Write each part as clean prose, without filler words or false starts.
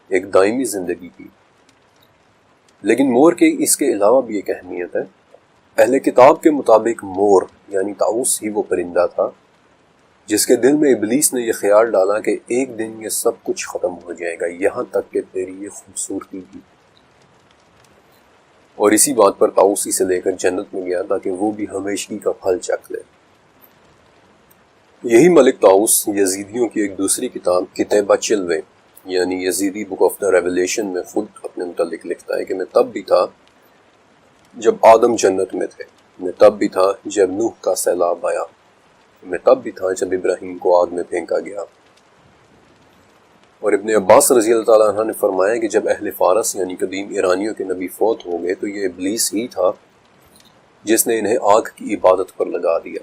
ایک دائمی زندگی کی۔ لیکن مور کے اس کے علاوہ بھی ایک اہمیت ہے۔ اہل کتاب کے مطابق مور یعنی طاؤس ہی وہ پرندہ تھا جس کے دل میں ابلیس نے یہ خیال ڈالا کہ ایک دن یہ سب کچھ ختم ہو جائے گا، یہاں تک کہ تیری یہ خوبصورتی بھی۔ اور اسی بات پر طاؤس اسے لے کر جنت میں گیا تاکہ وہ بھی ہمیشگی کا پھل چکھ لے۔ یہی ملک طاؤس یزیدیوں کی ایک دوسری کتاب کتیبہ چلوے یعنی یزیدی بک آف دا ریولیشن میں خود اپنے متعلق لکھتا ہے کہ میں تب بھی تھا جب آدم جنت میں تھے، میں تب بھی تھا جب نوح کا سیلاب آیا، میں تب بھی تھا جب ابراہیم کو آگ میں پھینکا گیا۔ اور ابن عباس رضی اللہ تعالیٰ عنہ نے فرمایا کہ جب اہل فارس یعنی قدیم ایرانیوں کے نبی فوت ہو گئے تو یہ ابلیس ہی تھا جس نے انہیں آگ کی عبادت پر لگا دیا۔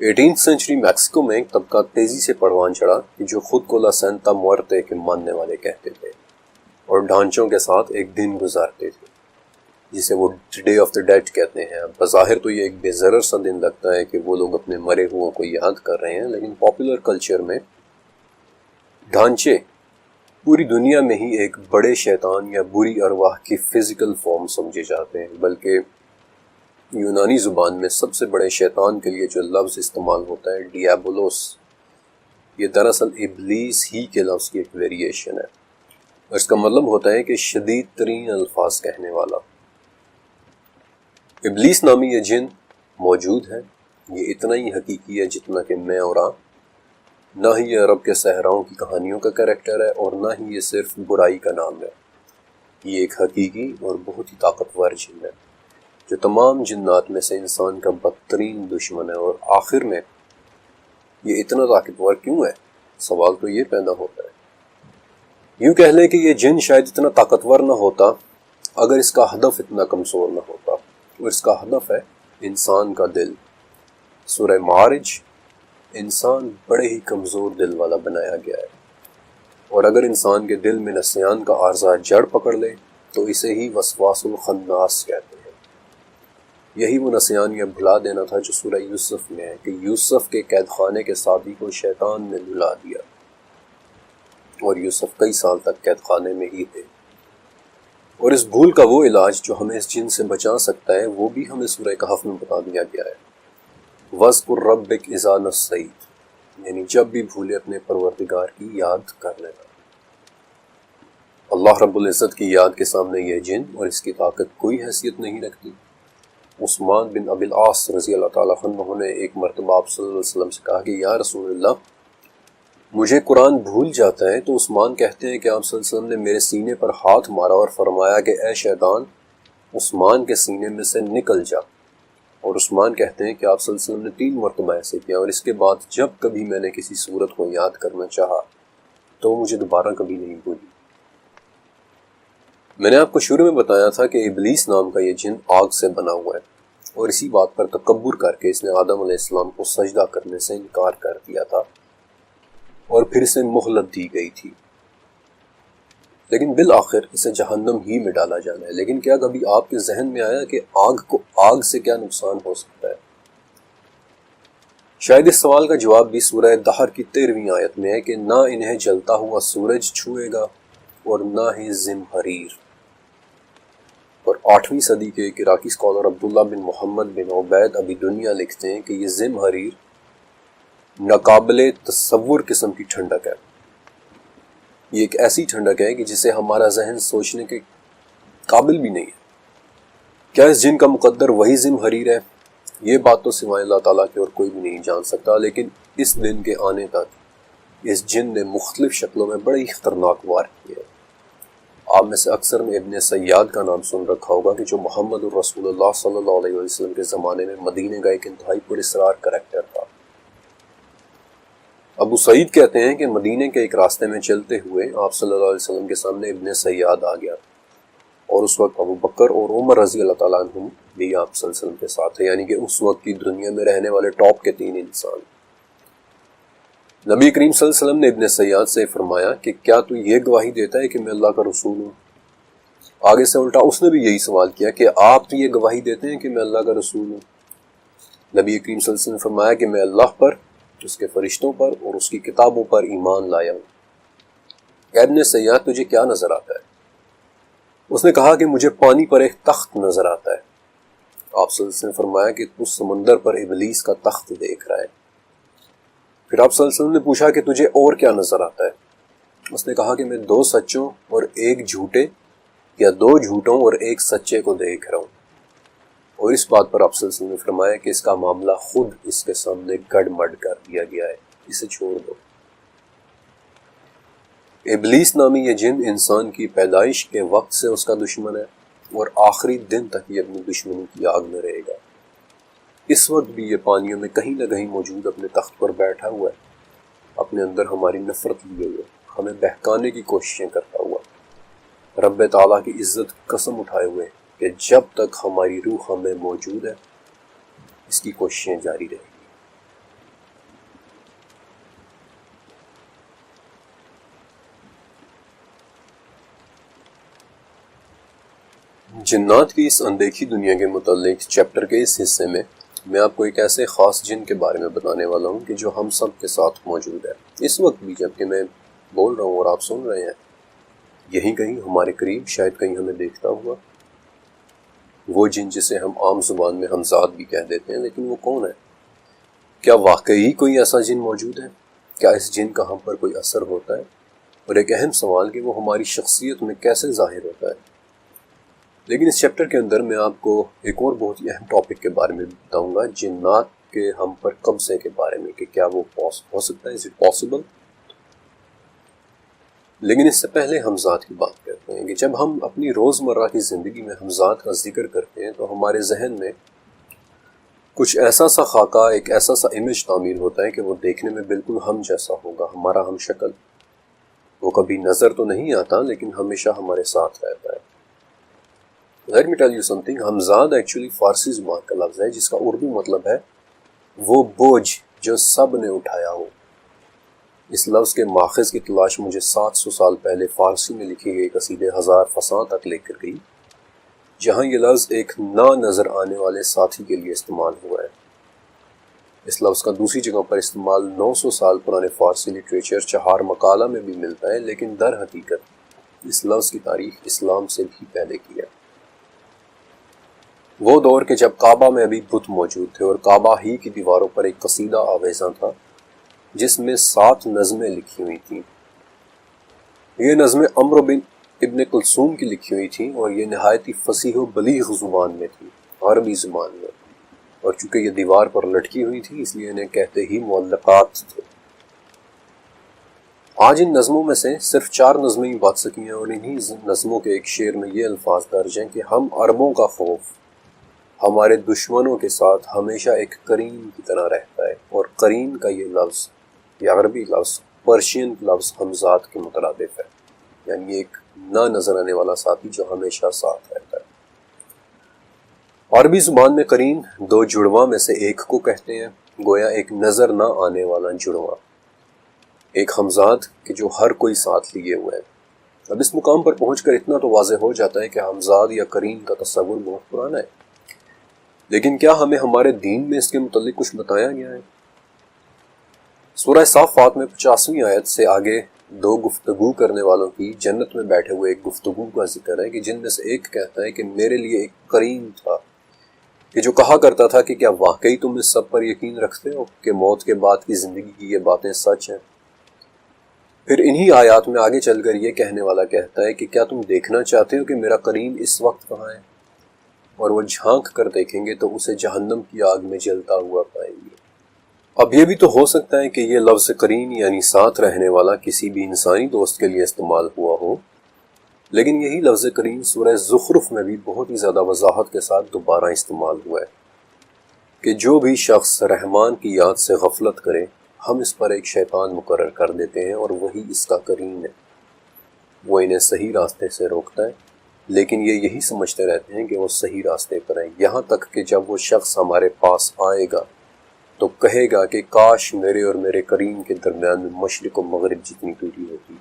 18th سینچری میکسیکو میں ایک طبقہ تیزی سے پروان چڑھا کہ جو خود کو لا سینتا موارتے کے ماننے والے کہتے تھے اور ڈھانچوں کے ساتھ ایک دن گزارتے تھے جسے وہ ڈے آف دا ڈیڈ کہتے ہیں۔ بظاہر تو یہ ایک بے ضرر سا دن لگتا ہے کہ وہ لوگ اپنے مرے ہوئوں کو یاد کر رہے ہیں، لیکن پاپولر کلچر میں ڈھانچے پوری دنیا میں ہی ایک بڑے شیطان یا بری ارواح کی فزیکل فارم سمجھے جاتے ہیں، بلکہ یونانی زبان میں سب سے بڑے شیطان کے لیے جو لفظ استعمال ہوتا ہے ڈیابولوس، یہ دراصل ابلیس ہی کے لفظ کی ایک ویریشن ہے، اور اس کا مطلب ہوتا ہے کہ شدید ترین الفاظ کہنے والا۔ ابلیس نامی یہ جن موجود ہے، یہ اتنا ہی حقیقی ہے جتنا کہ میں اور آپ۔ نہ ہی یہ عرب کے صحراؤں کی کہانیوں کا کریکٹر ہے اور نہ ہی یہ صرف برائی کا نام ہے، یہ ایک حقیقی اور بہت ہی طاقتور جن ہے جو تمام جنات میں سے انسان کا بدترین دشمن ہے۔ اور آخر میں یہ اتنا طاقتور کیوں ہے؟ سوال تو یہ پیدا ہوتا ہے۔ یوں کہہ لیں کہ یہ جن شاید اتنا طاقتور نہ ہوتا اگر اس کا ہدف اتنا کمزور نہ ہوتا، اور اس کا ہدف ہے انسان کا دل۔ سورہ معارج انسان بڑے ہی کمزور دل والا بنایا گیا ہے، اور اگر انسان کے دل میں نسیان کا عارضہ جڑ پکڑ لے تو اسے ہی وسواس الخناس کہتے ہیں۔ یہی وہ نسیان یا بھلا دینا تھا جو سورہ یوسف میں ہے کہ یوسف کے قید خانے کے ساتھی کو شیطان نے بھلا دیا، اور یوسف کئی سال تک قید خانے میں ہی تھے۔ اور اس بھول کا وہ علاج جو ہمیں اس جن سے بچا سکتا ہے وہ بھی ہمیں سورہ کہف میں بتا دیا گیا ہے۔ وَاذْكُرْ رَبَّكَ إِذَا نَسِيتَ، یعنی جب بھی بھولے اپنے پروردگار کی یاد کر لینا۔ اللہ رب العزت کی یاد کے سامنے یہ جن اور اس کی طاقت کوئی حیثیت نہیں رکھتی۔ عثمان بن ابی العاص رضی اللہ تعالیٰ عنہ نے ایک مرتبہ آپ صلی اللہ علیہ وسلم سے کہا کہ یا رسول اللہ مجھے قرآن بھول جاتا ہے، تو عثمان کہتے ہیں کہ آپ صلی اللہ علیہ وسلم نے میرے سینے پر ہاتھ مارا اور فرمایا کہ اے شیطان عثمان کے سینے میں سے نکل جا، اور عثمان کہتے ہیں کہ آپ صلی اللہ علیہ وسلم نے 3 مرتبہ ایسے کیا، اور اس کے بعد جب کبھی میں نے کسی صورت کو یاد کرنا چاہا تو مجھے دوبارہ کبھی نہیں بھولی۔ میں نے آپ کو شروع میں بتایا تھا کہ ابلیس نام کا یہ جن آگ سے بنا ہوا ہے، اور اسی بات پر تکبر کر کے اس نے آدم علیہ السلام کو سجدہ کرنے سے انکار کر دیا تھا، اور پھر اسے مہلت دی گئی تھی، لیکن بالآخر اسے جہنم ہی میں ڈالا جانا ہے۔ لیکن کیا کبھی آپ کے ذہن میں آیا کہ آگ کو آگ سے کیا نقصان ہو سکتا ہے؟ شاید اس سوال کا جواب بھی سورہ دہر کی 13ویں آیت میں ہے کہ نہ انہیں جلتا ہوا سورج چھوئے گا اور نہ ہی زمہریر۔ اور 8ویں صدی کے ایک عراقی اسکالر عبداللہ بن محمد بن عبید ابی دنیا لکھتے ہیں کہ یہ زمہریر ناقابل تصور قسم کی ٹھنڈک ہے۔ یہ ایک ایسی ٹھنڈک ہے کہ جسے ہمارا ذہن سوچنے کے قابل بھی نہیں ہے۔ کیا اس جن کا مقدر وہی زمہریر ہے؟ یہ بات تو سوائے اللہ تعالیٰ کے اور کوئی بھی نہیں جان سکتا، لیکن اس دن کے آنے تک اس جن نے مختلف شکلوں میں بڑے ہی خطرناک وار کیے ہیں۔ آپ میں سے اکثر نے ابن سیاد کا نام سن رکھا ہوگا کہ جو محمد الرسول اللہ صلی اللہ علیہ وسلم کے زمانے میں مدینے کا ایک انتہائی پراسرار کریکٹر تھا۔ ابو سعید کہتے ہیں کہ مدینے کے ایک راستے میں چلتے ہوئے آپ صلی اللہ علیہ وسلم کے سامنے ابن سیاد آ گیا، اور اس وقت ابو بکر اور عمر رضی اللہ تعالیٰ عنہم بھی آپ صلی اللہ علیہ وسلم کے ساتھ تھے، یعنی کہ اس وقت کی دنیا میں رہنے والے ٹاپ کے 3 انسان۔ نبی کریم صلی اللہ علیہ وسلم نے ابن سیاد سے فرمایا کہ کیا تو یہ گواہی دیتا ہے کہ میں اللہ کا رسول ہوں؟ آگے سے الٹا اس نے بھی یہی سوال کیا کہ آپ تو یہ گواہی دیتے ہیں کہ میں اللہ کا رسول ہوں؟ نبی کریم صلی اللہ علیہ وسلم نے فرمایا کہ میں اللہ پر، اس کے فرشتوں پر اور اس کی کتابوں پر ایمان لایا ہوں۔ قید نے سیاد تجھے کیا نظر آتا ہے؟ اس نے کہا کہ مجھے پانی پر ایک تخت نظر آتا ہے۔ آپ صلی اللہ علیہ وسلم نے فرمایا کہ تو سمندر پر ابلیس کا تخت دیکھ رہا ہے۔ پھر آپ صلی اللہ علیہ وسلم نے پوچھا کہ تجھے اور کیا نظر آتا ہے؟ اس نے کہا کہ میں 2 سچوں اور 1 جھوٹے یا 2 جھوٹوں اور 1 سچے کو دیکھ رہا ہوں۔ اور اس بات پر آپ صلی اللہ علیہ وسلم نے فرمایا کہ اس کا معاملہ خود اس کے سامنے گڑ مڈ کر دیا گیا ہے، اسے چھوڑ دو۔ ابلیس نامی یہ جن انسان کی پیدائش کے وقت سے اس کا دشمن ہے اور آخری دن تک یہ اپنی دشمنی کی آگ میں رہے گا۔ اس وقت بھی یہ پانیوں میں کہیں نہ کہیں موجود اپنے تخت پر بیٹھا ہوا ہے، اپنے اندر ہماری نفرت لیے ہوئے، ہمیں بہکانے کی کوششیں کرتا ہوا، رب تعالیٰ کی عزت قسم اٹھائے ہوئے کہ جب تک ہماری روح ہمیں موجود ہے اس کی کوششیں جاری رہیں گی۔ جنات کی اس اندیکھی دنیا کے متعلق چیپٹر کے اس حصے میں میں آپ کو ایک ایسے خاص جن کے بارے میں بتانے والا ہوں کہ جو ہم سب کے ساتھ موجود ہے اس وقت بھی، جبکہ میں بول رہا ہوں اور آپ سن رہے ہیں، یہیں کہیں ہمارے قریب، شاید کہیں ہمیں دیکھتا ہوا۔ وہ جن جسے ہم عام زبان میں ہمزاد بھی کہہ دیتے ہیں، لیکن وہ کون ہے؟ کیا واقعی کوئی ایسا جن موجود ہے؟ کیا اس جن کا ہم پر کوئی اثر ہوتا ہے؟ اور ایک اہم سوال کہ وہ ہماری شخصیت میں کیسے ظاہر ہوتا ہے؟ لیکن اس چیپٹر کے اندر میں آپ کو ایک اور بہت ہی اہم ٹاپک کے بارے میں بتاؤں گا، جنات کے ہم پر قبضے کے بارے میں، کہ کیا وہ ہو سکتا ہے، از اٹ پاسبل؟ لیکن اس سے پہلے ہم ذات کی بات کرتے ہیں کہ جب ہم اپنی روزمرہ کی زندگی میں ہم ذات کا ذکر کرتے ہیں تو ہمارے ذہن میں کچھ ایسا سا خاکہ، ایک ایسا سا امیج تعمیر ہوتا ہے کہ وہ دیکھنے میں بالکل ہم جیسا ہوگا، ہمارا ہم شکل۔ وہ کبھی نظر تو نہیں آتا لیکن ہمیشہ ہمارے ساتھ رہتا ہے۔ Let me tell you something، ہمزاد ایکچولی فارسی زبان کا لفظ ہے جس کا اردو مطلب ہے وہ بوجھ جو سب نے اٹھایا ہو۔ اس لفظ کے ماخذ کی تلاش مجھے 700 سال پہلے فارسی میں لکھی گئی قصیدے 1000 فساں تک لے کر گئی، جہاں یہ لفظ ایک نہ نظر آنے والے ساتھی کے لیے استعمال ہوا ہے۔ اس لفظ کا دوسری جگہ پر استعمال 900 سال پرانے فارسی لٹریچر چہار مقالہ میں بھی ملتا ہے، لیکن در حقیقت اس لفظ کی تاریخ اسلام سے بھی پہلے کی ہے۔ وہ دور کہ جب کعبہ میں ابھی بت موجود تھے اور کعبہ ہی کی دیواروں پر ایک قصیدہ آویزاں تھا جس میں 7 نظمیں لکھی ہوئی تھیں۔ یہ نظمیں عمرو بن ابن کلثوم کی لکھی ہوئی تھیں اور یہ نہایت ہی فصیح و بلیغ زبان میں تھی، عربی زبان میں، اور چونکہ یہ دیوار پر لٹکی ہوئی تھی اس لیے انہیں کہتے ہی معلقات تھے۔ آج ان نظموں میں سے صرف 4 نظمیں ہی بات سکی ہیں، اور انہی نظموں کے ایک شعر میں یہ الفاظ درج ہیں کہ ہم عربوں کا خوف ہمارے دشمنوں کے ساتھ ہمیشہ ایک قرین کی طرح رہتا ہے، اور قرین کا یہ لفظ، یہ عربی لفظ پرشین لفظ ہمزاد کے مترادف ہے، یعنی ایک نہ نظر آنے والا ساتھی جو ہمیشہ ساتھ رہتا ہے۔ عربی زبان میں قرین 2 جڑواں میں سے ایک کو کہتے ہیں، گویا ایک نظر نہ آنے والا جڑواں، ایک ہمزاد کہ جو ہر کوئی ساتھ لیے ہوئے ہے۔ اب اس مقام پر پہنچ کر اتنا تو واضح ہو جاتا ہے کہ ہمزاد یا قرین کا تصور بہت پرانا ہے، لیکن کیا ہمیں ہمارے دین میں اس کے متعلق کچھ بتایا گیا ہے؟ سورہ صافات میں 50ویں آیت سے آگے 2 گفتگو کرنے والوں کی جنت میں بیٹھے ہوئے ایک گفتگو کا ذکر ہے کہ جن میں سے ایک کہتا ہے کہ میرے لیے ایک قرین تھا کہ جو کہا کرتا تھا کہ کیا واقعی تم اس سب پر یقین رکھتے ہو کہ موت کے بعد کی زندگی کی یہ باتیں سچ ہیں؟ پھر انہی آیات میں آگے چل کر یہ کہنے والا کہتا ہے کہ کیا تم دیکھنا چاہتے ہو کہ میرا قرین اس وقت کہاں ہے؟ اور وہ جھانک کر دیکھیں گے تو اسے جہنم کی آگ میں جلتا ہوا پائیں گے۔ اب یہ بھی تو ہو سکتا ہے کہ یہ لفظ قرین یعنی ساتھ رہنے والا کسی بھی انسانی دوست کے لیے استعمال ہوا ہو، لیکن یہی لفظ قرین سورہ زخرف میں بھی بہت ہی زیادہ وضاحت کے ساتھ دوبارہ استعمال ہوا ہے کہ جو بھی شخص رحمان کی یاد سے غفلت کرے ہم اس پر ایک شیطان مقرر کر دیتے ہیں اور وہی اس کا قرین ہے۔ وہ انہیں صحیح راستے سے روکتا ہے، لیکن یہ یہی سمجھتے رہتے ہیں کہ وہ صحیح راستے پر ہیں، یہاں تک کہ جب وہ شخص ہمارے پاس آئے گا تو کہے گا کہ کاش میرے اور میرے قرین کے درمیان میں مشرق و مغرب جتنی دوری ہوتی۔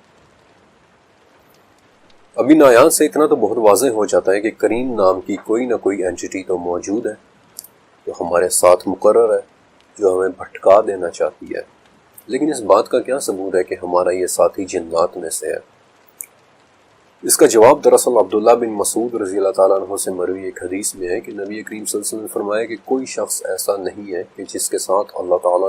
اب ان آیات سے اتنا تو بہت واضح ہو جاتا ہے کہ قرین نام کی کوئی نہ کوئی اینٹی تو موجود ہے جو ہمارے ساتھ مقرر ہے، جو ہمیں بھٹکا دینا چاہتی ہے۔ لیکن اس بات کا کیا ثبوت ہے کہ ہمارا یہ ساتھی جنات میں سے ہے؟ اس کا جواب دراصل عبداللہ بن مسعود رضی اللہ تعالیٰ عنہ سے مروی ایک حدیث میں ہے کہ نبی کریم صلی اللہ علیہ وسلم نے فرمایا کہ کوئی شخص ایسا نہیں ہے کہ جس کے ساتھ اللہ تعالیٰ